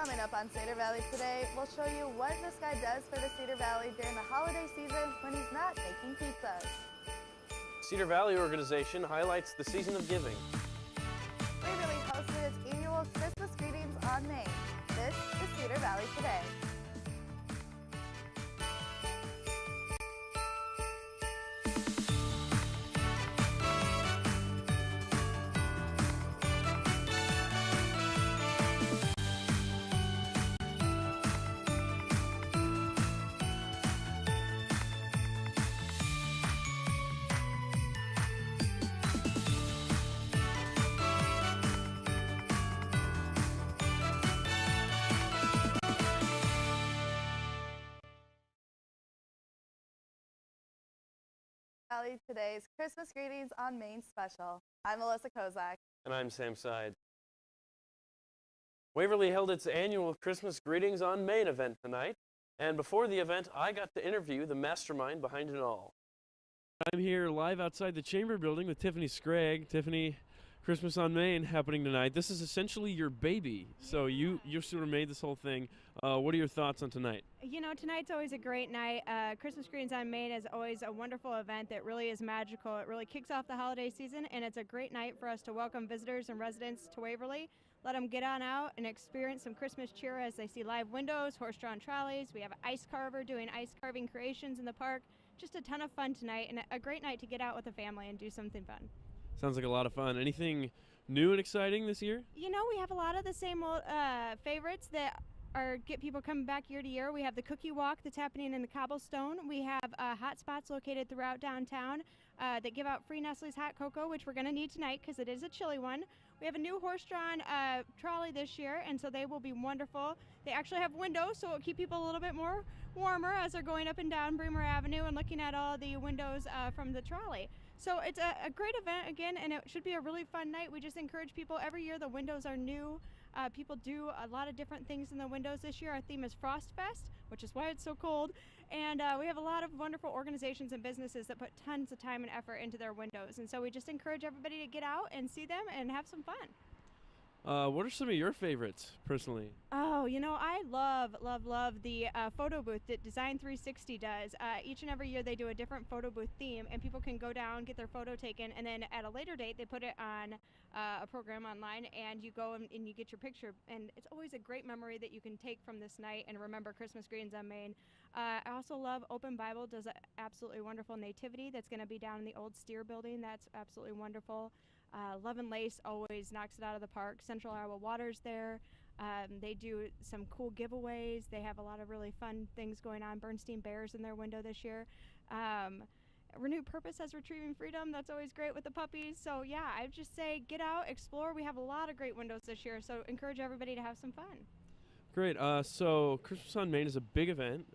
Coming up on Cedar Valley today, we'll show you what this guy does for the Cedar Valley during the holiday season when he's not making pizzas. Cedar Valley organization highlights the season of giving. Waverly hosted its annual Christmas greetings on Main. This is Cedar Valley today. Valley today's Christmas greetings on Main special. I'm Melissa Kozak. And I'm Sam Side. Waverly held its annual Christmas Greetings on Main event tonight, and before the event, I got to interview the mastermind behind it all. I'm here live outside the Chamber building with Tiffany Scragg. Tiffany, Christmas on Main happening tonight. This is essentially your baby, so you sort of made this whole thing. What are your thoughts on tonight? You know, tonight's always a great night. Christmas Greetings on Main is always a wonderful event that really is magical. It really kicks off the holiday season, and it's a great night for us to welcome visitors and residents to Waverly. Let them get on out and experience some Christmas cheer as they see live windows, horse-drawn trolleys. We have an ice carver doing ice carving creations in the park. Just a ton of fun tonight, and a great night to get out with the family and do something fun. Sounds like a lot of fun. Anything new and exciting this year? You know, we have a lot of the same old favorites that get people coming back year to year. We have the cookie walk that's happening in the Cobblestone. We have hot spots located throughout downtown that give out free Nestle's hot cocoa, which we're going to need tonight because it is a chilly one. We have a new horse-drawn trolley this year, and so they will be wonderful. They actually have windows, so it'll keep people a little bit more warmer as they're going up and down Bremer Avenue and looking at all the windows from the trolley. So it's a great event again, and it should be a really fun night. We just encourage people every year. The windows are new. People do a lot of different things in the windows this year. Our theme is Frost Fest, which is why it's so cold. And we have a lot of wonderful organizations and businesses that put tons of time and effort into their windows. And so we just encourage everybody to get out and see them and have some fun. What are some of your favorites, personally? Oh, you know, I love the photo booth that Design 360 does. Each and every year they do a different photo booth theme, and people can go down, get their photo taken, and then at a later date they put it on a program online, and you go and you get your picture. And it's always a great memory that you can take from this night and remember Christmas Greetings on Main. I also love Open Bible, does an absolutely wonderful nativity that's going to be down in the old Steer building. That's absolutely wonderful. Love and Lace always knocks it out of the park. Central Iowa Water's there. They do some cool giveaways. They have a lot of really fun things going on. Bernstein Bears in their window this year. Renewed Purpose has Retrieving Freedom. That's always great with the puppies. So yeah, I would just say get out, explore. We have a lot of great windows this year, so encourage everybody to have some fun. Great. So Christmas on Main is a big event.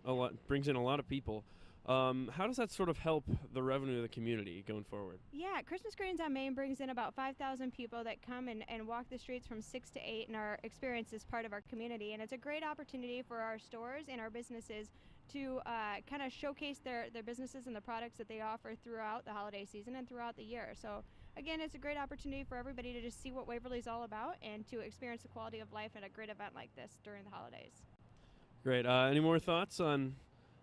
Brings in a lot of people. How does that sort of help the revenue of the community going forward? Yeah, Christmas Greetings on Main brings in about 5,000 people that come and walk the streets from 6 to 8 and are experienced as part of our community. And it's a great opportunity for our stores and our businesses to kind of showcase their businesses and the products that they offer throughout the holiday season and throughout the year. So again, it's a great opportunity for everybody to just see what Waverly's all about and to experience the quality of life at a great event like this during the holidays. Great. Any more thoughts on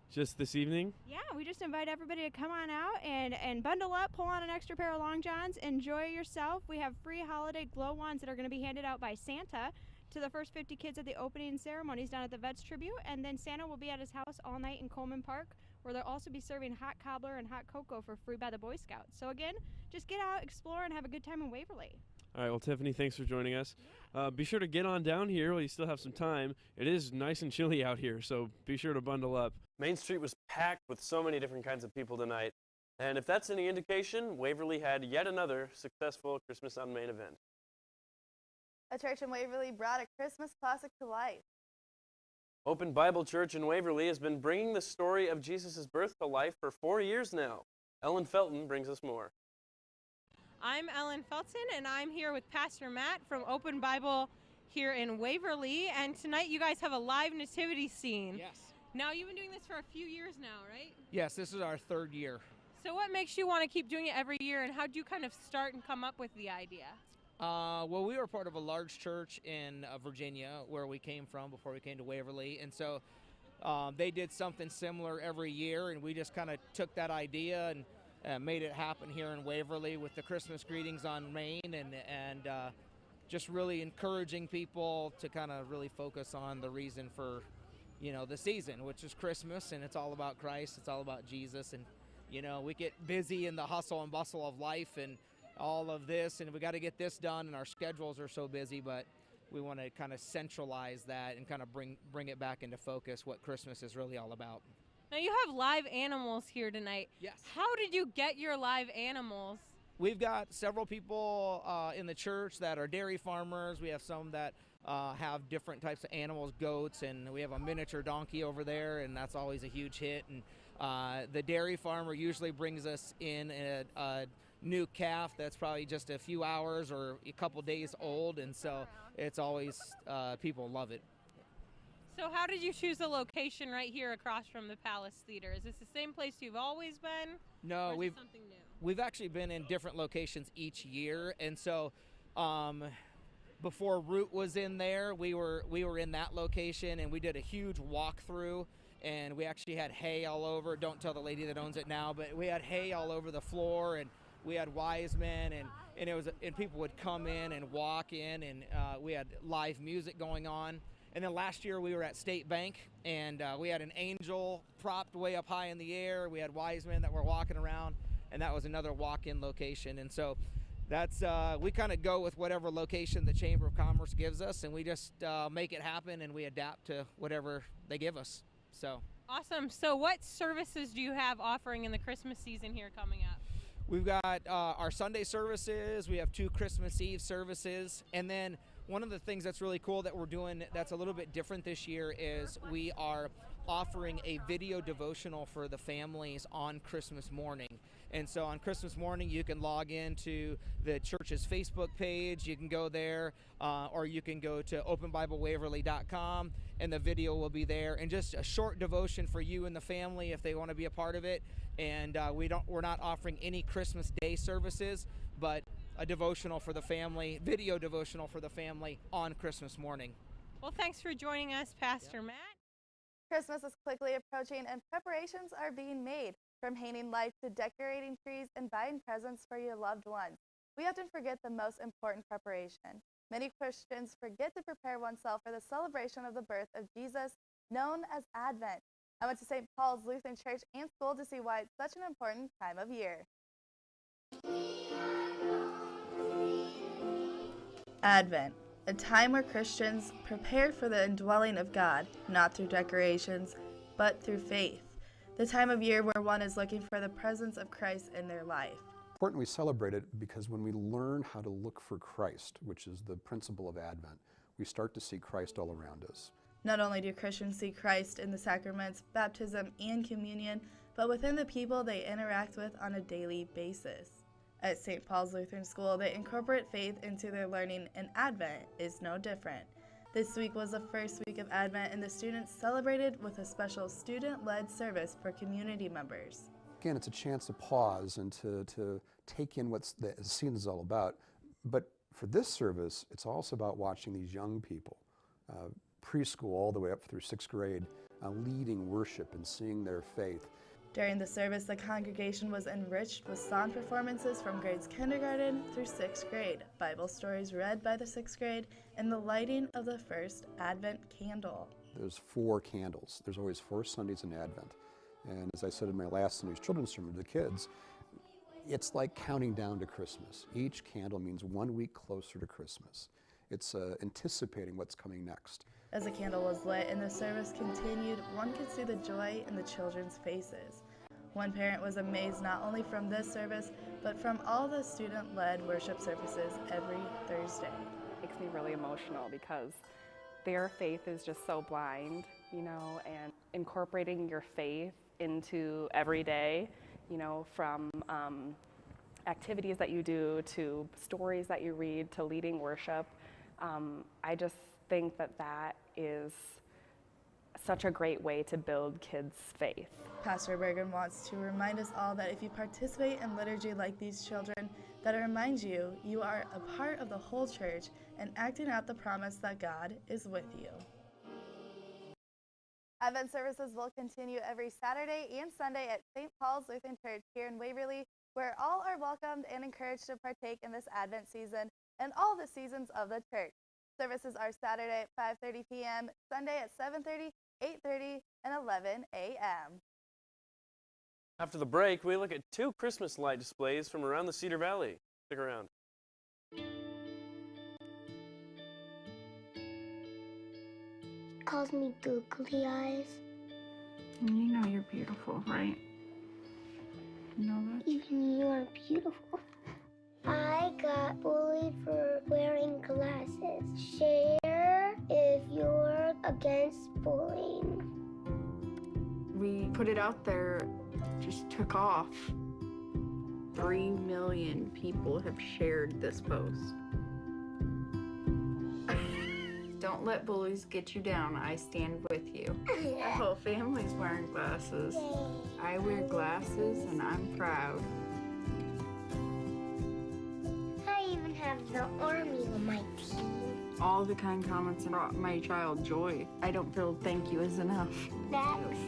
just this evening? Yeah, we just invite everybody to come on out and bundle up, pull on an extra pair of long johns, enjoy yourself. We have free holiday glow wands that are going to be handed out by Santa to the first 50 kids at the opening ceremonies down at the Vets Tribute, and then Santa will be at his house all night in Coleman Park, where they'll also be serving hot cobbler and hot cocoa for free by the Boy Scouts. So again, just get out, explore, and have a good time in Waverly. All right, well, Tiffany, thanks for joining us. Be sure to get on down here while you still have some time. It is nice and chilly out here, so be sure to bundle up. Main Street was packed with so many different kinds of people tonight. And if that's any indication, Waverly had yet another successful Christmas on Main event. A church in Waverly brought a Christmas classic to life. Open Bible Church in Waverly has been bringing the story of Jesus' birth to life for 4 years now. Ellen Felton brings us more. I'm Ellen Felton, and I'm here with Pastor Matt from Open Bible here in Waverly. And tonight you guys have a live nativity scene. Yes. Now, you've been doing this for a few years now, right? Yes, this is our third year. So what makes you want to keep doing it every year, and how did you kind of start and come up with the idea? Well, we were part of a large church in Virginia where we came from before we came to Waverly, and so they did something similar every year, and we just kind of took that idea and made it happen here in Waverly with the Christmas greetings on Main, and just really encouraging people to kind of really focus on the reason for, the season, which is Christmas, and it's all about Christ, it's all about Jesus, and we get busy in the hustle and bustle of life and all of this, and we got to get this done, and our schedules are so busy, but we want to kind of centralize that and kind of bring it back into focus what Christmas is really all about. Now you have live animals here tonight. Yes. How did you get your live animals? We've got several people in the church that are dairy farmers. We have some that have different types of animals, goats, and we have a miniature donkey over there, and that's always a huge hit. And the dairy farmer usually brings us in a new calf that's probably just a few hours or a couple days old, and so it's always, people love it. So how did you choose the location right here across from the Palace Theater? Is this the same place you've always been? No, or is it something new? We've actually been in different locations each year, and so before Root was in there, we were in that location, and we did a huge walkthrough, and we actually had hay all over. Don't tell the lady that owns it now, but we had hay all over the floor, and we had wise men, and people would come in and walk in, and we had live music going on. And then last year we were at State Bank, and we had an angel propped way up high in the air. We had wise men that were walking around, and that was another walk-in location. And so that's we kind of go with whatever location the Chamber of Commerce gives us, and we just make it happen, and we adapt to whatever they give us. So awesome. So what services do you have offering in the Christmas season here coming up? We've got our Sunday services. We have 2 Christmas Eve services, and then one of the things that's really cool that we're doing that's a little bit different this year is we are offering a video devotional for the families on Christmas morning. And so on Christmas morning, you can log into the church's Facebook page. You can go there, or you can go to openbiblewaverly.com, and the video will be there. And just a short devotion for you and the family if they want to be a part of it. And we're not offering any Christmas Day services, but a devotional for the family, video devotional for the family on Christmas morning. Well, thanks for joining us, Pastor Matt. Christmas is quickly approaching and preparations are being made, from hanging lights to decorating trees and buying presents for your loved ones. We often forget the most important preparation. Many Christians forget to prepare oneself for the celebration of the birth of Jesus, known as Advent. I went to St. Paul's Lutheran Church and School to see why it's such an important time of year. Advent, a time where Christians prepare for the indwelling of God, not through decorations, but through faith. The time of year where one is looking for the presence of Christ in their life. Important we celebrate it because when we learn how to look for Christ, which is the principle of Advent, we start to see Christ all around us. Not only do Christians see Christ in the sacraments, baptism, and communion, but within the people they interact with on a daily basis. At St. Paul's Lutheran School, they incorporate faith into their learning, and Advent is no different. This week was the first week of Advent, and the students celebrated with a special student-led service for community members. Again, it's a chance to pause and to take in what the scene is all about. But for this service, it's also about watching these young people, preschool all the way up through 6th grade, leading worship and seeing their faith. During the service, the congregation was enriched with song performances from grades kindergarten through 6th grade, Bible stories read by the 6th grade, and the lighting of the first Advent candle. There's 4 candles. There's always 4 Sundays in Advent. And as I said in my last Sunday's children's sermon to the kids, it's like counting down to Christmas. Each candle means 1 week closer to Christmas. It's anticipating what's coming next. As the candle was lit and the service continued, one could see the joy in the children's faces. One parent was amazed not only from this service, but from all the student-led worship services every Thursday. It makes me really emotional because their faith is just so blind, and incorporating your faith into every day, from activities that you do to stories that you read to leading worship. I just think that is such a great way to build kids' faith. Pastor Bergen wants to remind us all that if you participate in liturgy like these children, that reminds you you are a part of the whole church and acting out the promise that God is with you. Advent services will continue every Saturday and Sunday at St. Paul's Lutheran Church here in Waverly, where all are welcomed and encouraged to partake in this Advent season and all the seasons of the church. Services are Saturday at 5:30 p.m., Sunday at 7:30, 8:30, and 11 a.m. After the break, we look at 2 Christmas light displays from around the Cedar Valley. Stick around. Calls me googly eyes. You know you're beautiful, right? You know that? Even you're beautiful. I got bullied for wearing glasses. Share if you're against bullying. We put it out there, just took off. 3 million people have shared this post. Don't let bullies get you down. I stand with you. Our whole family's wearing glasses. I wear glasses and I'm proud. I even have the army on my team. All the kind comments brought my child joy. I don't feel thank you is enough. That's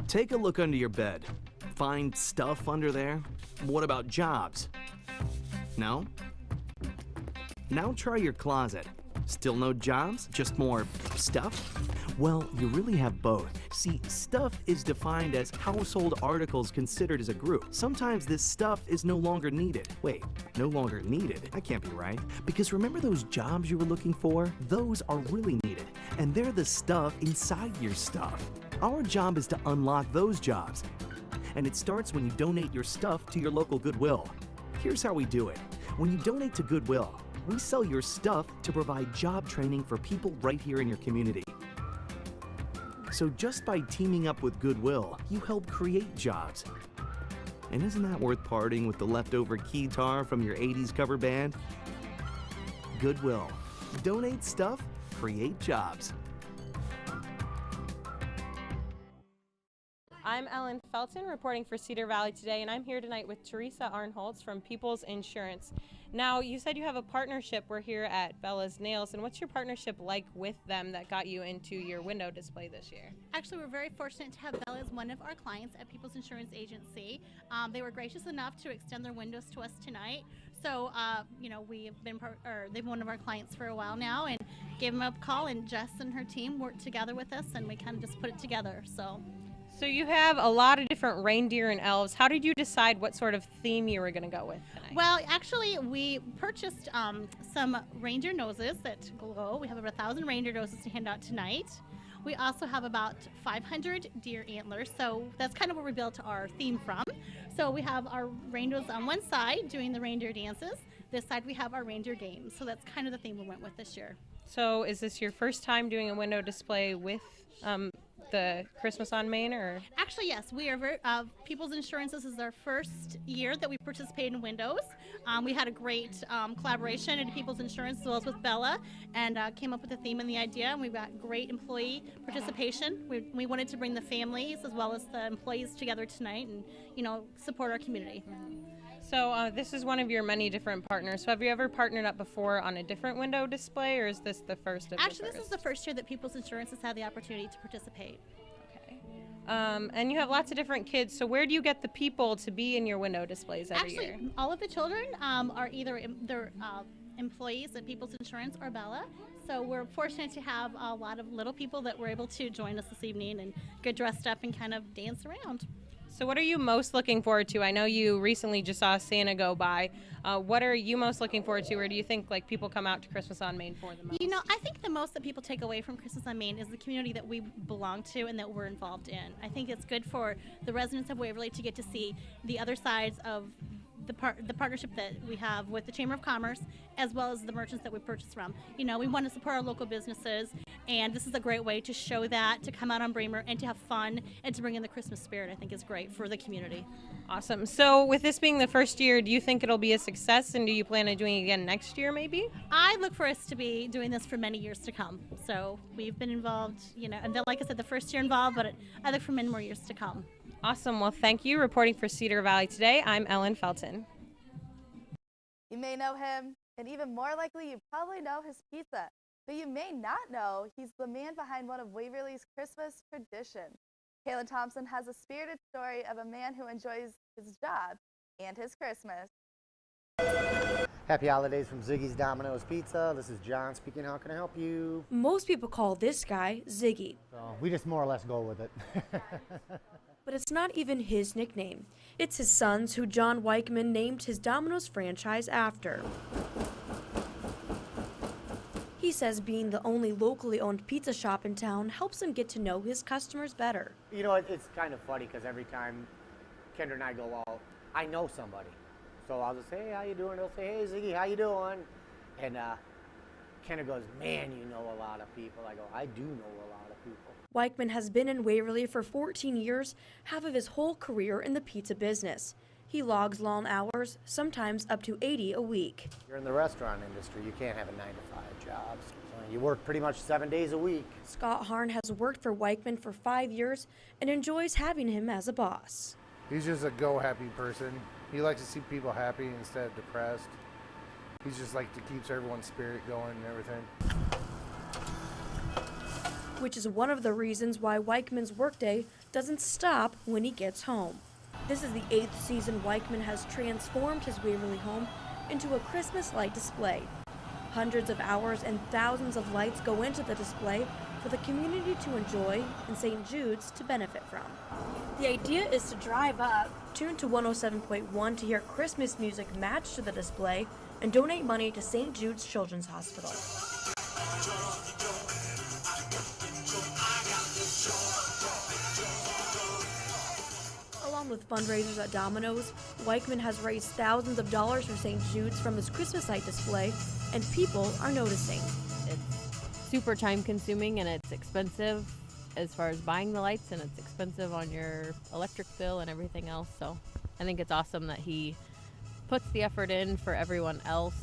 Take a look under your bed. Find stuff under there? What about jobs? No? Now try your closet. Still no jobs? Just more stuff? Well, you really have both. See, stuff is defined as household articles considered as a group. Sometimes this stuff is no longer needed. Wait, no longer needed? That can't be right. Because remember those jobs you were looking for? Those are really needed. And they're the stuff inside your stuff. Our job is to unlock those jobs. And it starts when you donate your stuff to your local Goodwill. Here's how we do it. When you donate to Goodwill, we sell your stuff to provide job training for people right here in your community. So just by teaming up with Goodwill, you help create jobs. And isn't that worth parting with the leftover guitar from your 80s cover band? Goodwill. Donate stuff, create jobs. I'm Ellen Felton reporting for Cedar Valley Today, and I'm here tonight with Teresa Arnholtz from People's Insurance. Now, you said you have a partnership. We're here at Bella's Nails, and what's your partnership like with them that got you into your window display this year? Actually, we're very fortunate to have Bella as one of our clients at People's Insurance Agency. They were gracious enough to extend their windows to us tonight. So, they've been one of our clients for a while now, and gave them a call, and Jess and her team worked together with us, and we kind of just put it together. So you have a lot of different reindeer and elves. How did you decide what sort of theme you were going to go with tonight? Well, actually, we purchased some reindeer noses that glow. We have about 1,000 reindeer noses to hand out tonight. We also have about 500 deer antlers, so that's kind of where we built our theme from. So we have our reindeers on one side doing the reindeer dances. This side we have our reindeer games. So that's kind of the theme we went with this year. So is this your first time doing a window display with the Christmas on Main, or? Actually, yes, we are very, People's Insurance, this is our first year that we participated in windows. We had a great collaboration in People's Insurance as well as with Bella, and came up with the theme and the idea, and we've got great employee participation. We wanted to bring the families as well as the employees together tonight and, support our community. So this is one of your many different partners. So have you ever partnered up before on a different window display, or is this the first of Actually, the first? this is the first year that People's Insurance has had the opportunity to participate. Okay. And you have lots of different kids. So where do you get the people to be in your window displays every year? Actually, all of the children are either they're employees at People's Insurance or Bella. So we're fortunate to have a lot of little people that were able to join us this evening and get dressed up and kind of dance around. So what are you most looking forward to? I know you recently just saw Santa go by. What are you most looking forward to, or do you think people come out to Christmas on Main for the most? I think the most that people take away from Christmas on Main is the community that we belong to and that we're involved in. I think it's good for the residents of Waverly to get to see the other sides of the partnership that we have with the Chamber of Commerce, as well as the merchants that we purchase from. We want to support our local businesses And this is a great way to show that, to come out on Bramer and to have fun and to bring in the Christmas spirit. I think is great for the community. Awesome. So with this being the first year, do you think it'll be a success, and do you plan on doing it again next year maybe? I look for us to be doing this for many years to come. So we've been involved, and then, like I said, the first year involved, but I look for many more years to come. Awesome. Well, thank you. Reporting for Cedar Valley Today, I'm Ellen Felton. You may know him, and even more likely, you probably know his pizza. But you may not know he's the man behind one of Waverly's Christmas traditions. Kaylin Thompson has a spirited story of a man who enjoys his job and his Christmas. Happy holidays from Ziggy's Domino's Pizza. This is John speaking. How can I help you? Most people call this guy Ziggy. So we just more or less go with it. But it's not even his nickname. It's his son's, who John Weichman named his Domino's franchise after. He says being the only locally owned pizza shop in town helps him get to know his customers better. You know, it's kind of funny because every time Kendra and I go out, I know somebody. So I'll just say, hey, how you doing? They'll say, hey, Ziggy, how you doing? And Kendra goes, man, you know a lot of people. I go, I do know a lot of people. Weichman has been in Waverly for 14 years, half of his whole career in the pizza business. He logs long hours, sometimes up to 80 a week. You're in the restaurant industry. You can't have a 9-to-5 job. So you work pretty much 7 days a week. Scott Harn has worked for Weichman for 5 years and enjoys having him as a boss. He's just a go-happy person. He likes to see people happy instead of depressed. He's just like to keeps everyone's spirit going and everything. Which is one of the reasons why Weichman's workday doesn't stop when he gets home. This is the 8th season Weichman has transformed his Waverly home into a Christmas light display. Hundreds of hours and thousands of lights go into the display for the community to enjoy and St. Jude's to benefit from. The idea is to drive up, tune to 107.1 to hear Christmas music match to the display, and donate money to St. Jude's Children's Hospital. Along with fundraisers at Domino's, Weichman has raised thousands of dollars for St. Jude's from his Christmas light display, and people are noticing. It's super time consuming and it's expensive as far as buying the lights, and it's expensive on your electric bill and everything else. So I think it's awesome that he puts the effort in for everyone else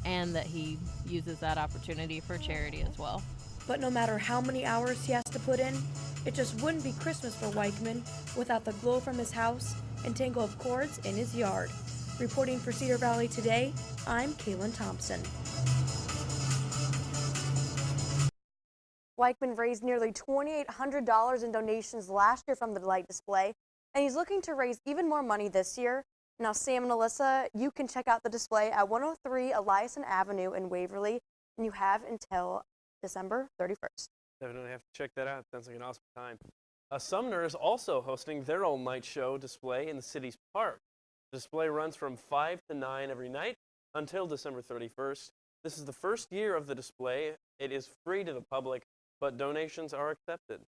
and that he uses that opportunity for charity as well. But no matter how many hours he has to put in, it just wouldn't be Christmas for Weichman without the glow from his house and tangle of cords in his yard. Reporting for Cedar Valley Today, I'm Kaylin Thompson. Weichman raised nearly $2,800 in donations last year from the light display, and he's looking to raise even more money this year. Now, Sam and Alyssa, you can check out the display at 103 Eliason Avenue in Waverly, and you have until December 31st. Definitely have to check that out. Sounds like an awesome time. Sumner is also hosting their all-night show display in the city's park. The display runs from 5 to 9 every night until December 31st. This is the first year of the display. It is free to the public, but donations are accepted.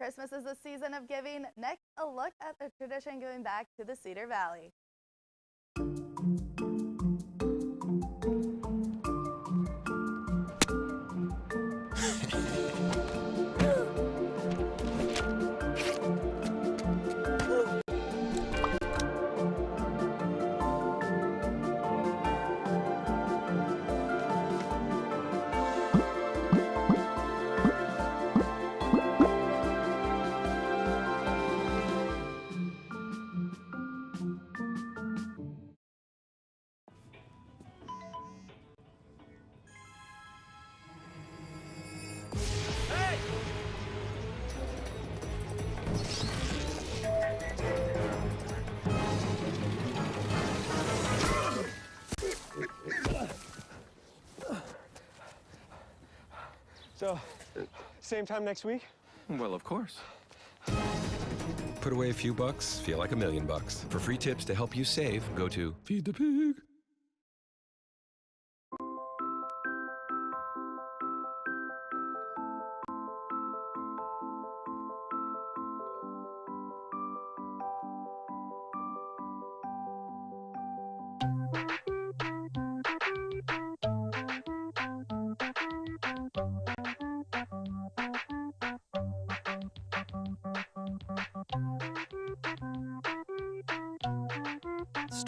Christmas is a season of giving. Next, a look at the tradition going back to the Cedar Valley. So, same time next week? Well, of course. Put away a few bucks, feel like $1 million. For free tips to help you save, go to Feed the Pig.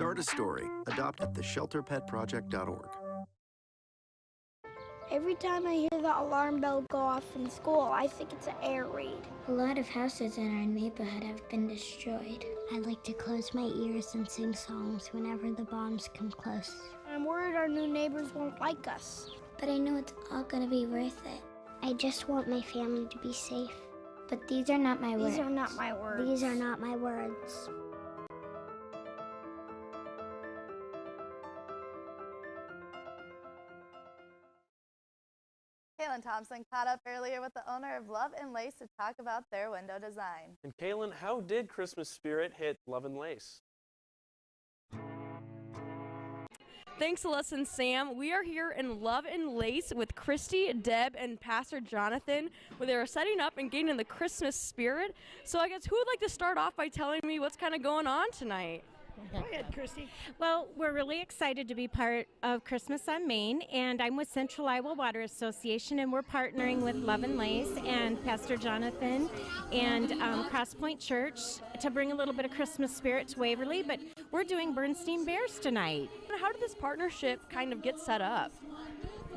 Start a story. Adopt at theshelterpetproject.org. Every time I hear the alarm bell go off in school, I think it's an air raid. A lot of houses in our neighborhood have been destroyed. I like to close my ears and sing songs whenever the bombs come close. I'm worried our new neighbors won't like us. But I know it's all gonna be worth it. I just want my family to be safe. But these are not my words. These are not my words. These are not my words. Kaylin Thompson caught up earlier with the owner of Love and Lace to talk about their window design. And Kaylin, how did Christmas spirit hit Love and Lace? Thanks, Alyssa and Sam. We are here in Love and Lace with Christy, Deb, and Pastor Jonathan, where they are setting up and getting in the Christmas spirit. So I guess who would like to start off by telling me what's kind of going on tonight? Go ahead, Christy. Well, we're really excited to be part of Christmas on Main, and I'm with Central Iowa Water Association, and we're partnering with Love and Lace and Pastor Jonathan and Crosspoint Church to bring a little bit of Christmas spirit to Waverly, but we're doing Bernstein Bears tonight. How did this partnership kind of get set up?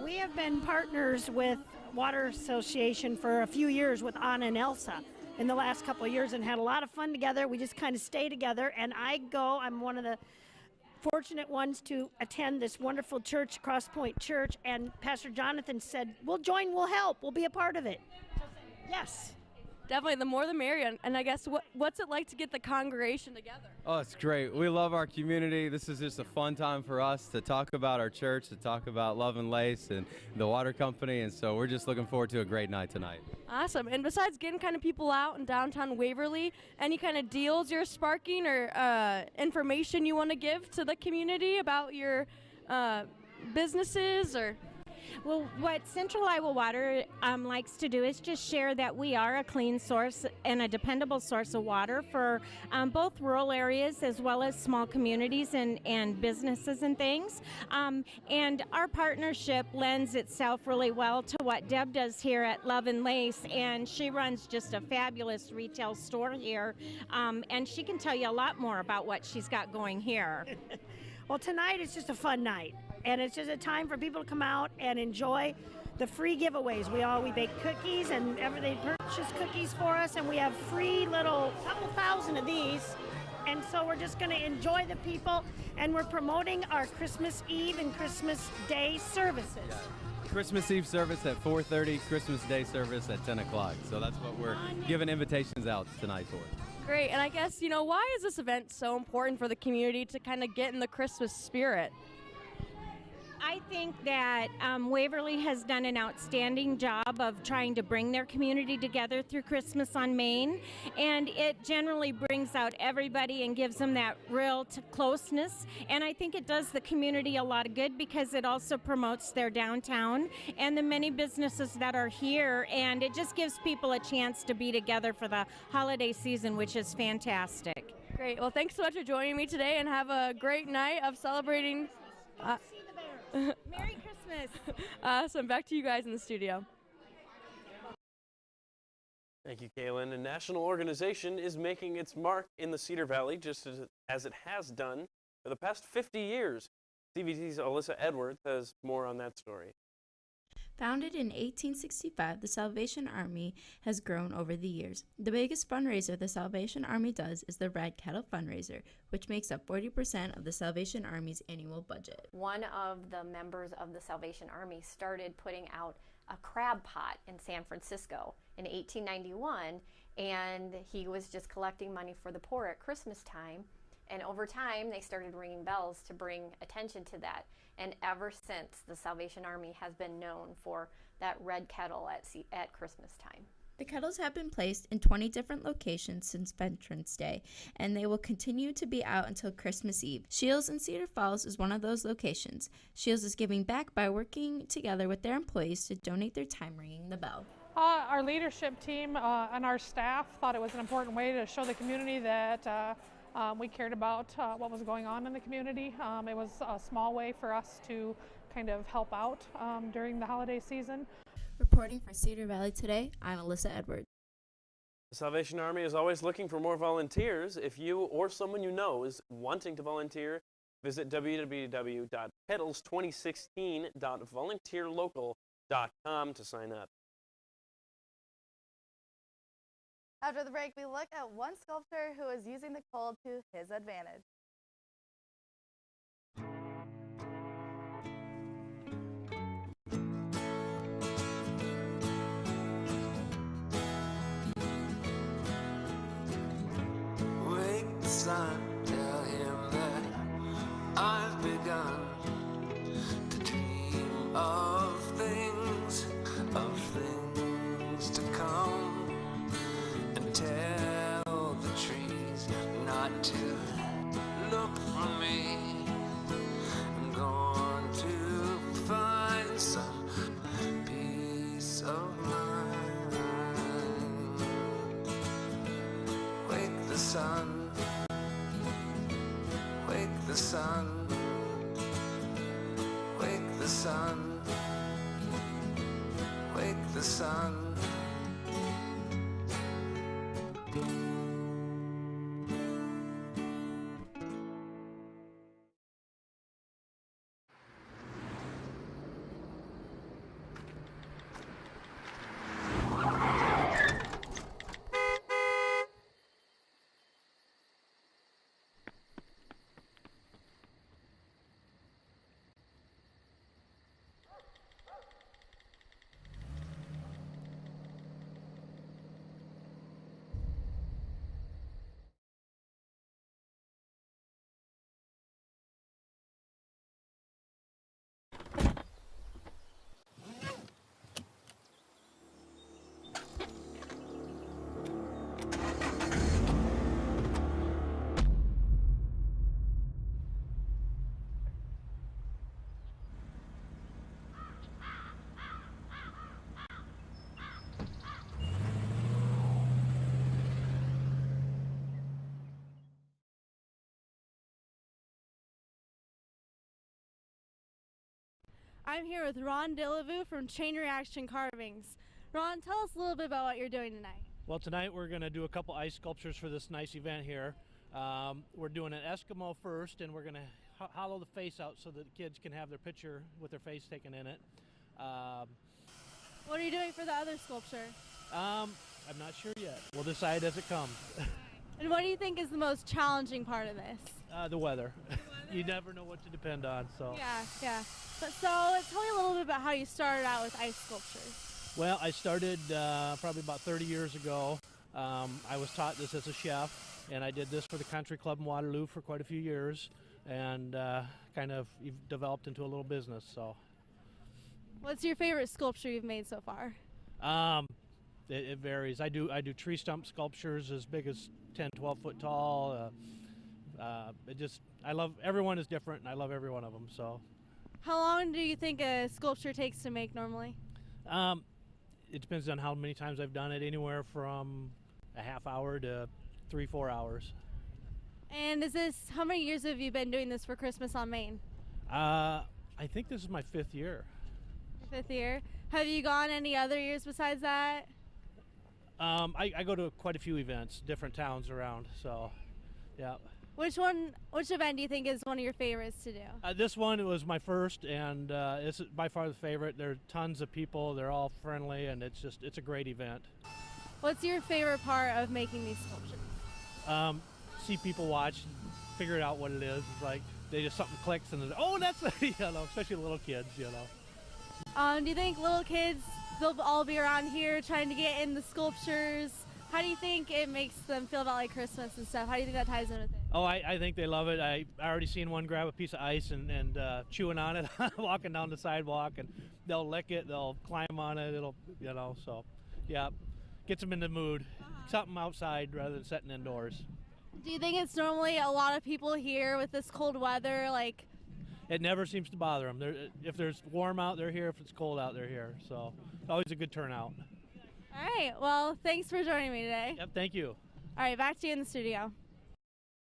We have been partners with Water Association for a few years with Anna and Elsa in the last couple of years and had a lot of fun together. We just kind of stay together, and I'm one of the fortunate ones to attend this wonderful church, Crosspoint Church, and Pastor Jonathan said, we'll join, we'll help, we'll be a part of it. Yes. Definitely, the more the merrier. And I guess what's it like to get the congregation together? Oh, it's great. We love our community. This is just a fun time for us to talk about our church, to talk about Love and Lace and the water company, and so we're just looking forward to a great night tonight. Awesome. And besides getting kind of people out in downtown Waverly, any kind of deals you're sparking or information you want to give to the community about your businesses or... Well, what Central Iowa Water likes to do is just share that we are a clean source and a dependable source of water for both rural areas as well as small communities and businesses and things. And our partnership lends itself really well to what Deb does here at Love and Lace, and she runs just a fabulous retail store here, and she can tell you a lot more about what she's got going here. Well, tonight is just a fun night, and it's just a time for people to come out and enjoy the free giveaways. We bake cookies, and they purchase cookies for us, and we have free couple thousand of these. And so we're just going to enjoy the people, and we're promoting our Christmas Eve and Christmas Day services. Yeah. Christmas Eve service at 4:30, Christmas Day service at 10 o'clock. So that's what we're giving invitations out tonight for. Great. And I guess, why is this event so important for the community to kind of get in the Christmas spirit? I think that Waverly has done an outstanding job of trying to bring their community together through Christmas on Main, and it generally brings out everybody and gives them that real closeness, and I think it does the community a lot of good because it also promotes their downtown and the many businesses that are here, and it just gives people a chance to be together for the holiday season, which is fantastic. Great. Well, thanks so much for joining me today, and have a great night of celebrating. Merry Christmas. Awesome. Back to you guys in the studio. Thank you, Kaylin. A national organization is making its mark in the Cedar Valley just as it has done for the past 50 years. CVT's Alyssa Edwards has more on that story. Founded in 1865, the Salvation Army has grown over the years. The biggest fundraiser the Salvation Army does is the Red Kettle fundraiser, which makes up 40% of the Salvation Army's annual budget. One of the members of the Salvation Army started putting out a crab pot in San Francisco in 1891, and he was just collecting money for the poor at Christmas time. And over time, they started ringing bells to bring attention to that. And ever since, the Salvation Army has been known for that red kettle at Christmas time. The kettles have been placed in 20 different locations since Veterans Day, and they will continue to be out until Christmas Eve. Shields in Cedar Falls is one of those locations. Shields is giving back by working together with their employees to donate their time ringing the bell. Our leadership team and our staff thought it was an important way to show the community that we cared about what was going on in the community. It was a small way for us to kind of help out during the holiday season. Reporting for Cedar Valley Today, I'm Alyssa Edwards. The Salvation Army is always looking for more volunteers. If you or someone you know is wanting to volunteer Visit www.pedals2016.volunteerlocal.com to sign up. After the break, we look at one sculptor who is using the cold to his advantage. Wake the sun, tell him that I've begun to dream of things to come, and tell the trees not to look for me. I'm going to find some peace of mind. Wake the sun, wake the sun, wake the sun, wake the sun. I'm here with Ron Dillevue from Chain Reaction Carvings. Ron, tell us a little bit about what you're doing tonight. Well, tonight we're going to do a couple ice sculptures for this nice event here. We're doing an Eskimo first, and we're going to hollow the face out so that the kids can have their picture with their face taken in it. What are you doing for the other sculpture? I'm not sure yet. We'll decide as it comes. And what do you think is the most challenging part of this? The weather. You never know what to depend on. So. Yeah. So tell me a little bit about how you started out with ice sculptures. Well, I started probably about 30 years ago. I was taught this as a chef, and I did this for the country club in Waterloo for quite a few years, and kind of developed into a little business. So. What's your favorite sculpture you've made so far? It varies. I do tree stump sculptures as big as 10, 12 foot tall. I love, everyone is different, and I love every one of them. So. How long do you think a sculpture takes to make normally? It depends on how many times I've done it, anywhere from a half hour to 3-4 hours. And how many years have you been doing this for Christmas on Main? I think this is my 5th year. 5th year. Have you gone any other years besides that? I go to quite a few events, different towns around, so yeah. Which event do you think is one of your favorites to do? This one was my first, and it's by far the favorite. There are tons of people, they're all friendly, and it's a great event. What's your favorite part of making these sculptures? See people watch, figure out what it is. It's like something clicks and they're, oh, that's, especially little kids, Do you think little kids, they'll all be around here trying to get in the sculptures? How do you think it makes them feel about Christmas and stuff? How do you think that ties in with it? Oh, I think they love it. I already seen one grab a piece of ice and chewing on it, walking down the sidewalk, and they'll lick it, they'll climb on it, so yeah, gets them in the mood. Something outside rather than sitting indoors. Do you think it's normally a lot of people here with this cold weather? It never seems to bother them. If there's warm out, they're here. If it's cold out, they're here. So always a good turnout. All right. Well, thanks for joining me today. Yep, thank you. All right, back to you in the studio.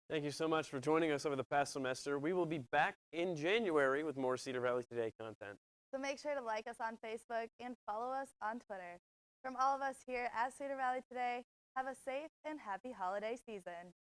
Thank you so much for joining us over the past semester. We will be back in January with more Cedar Valley Today content. So make sure to like us on Facebook and follow us on Twitter. From all of us here at Cedar Valley Today, have a safe and happy holiday season.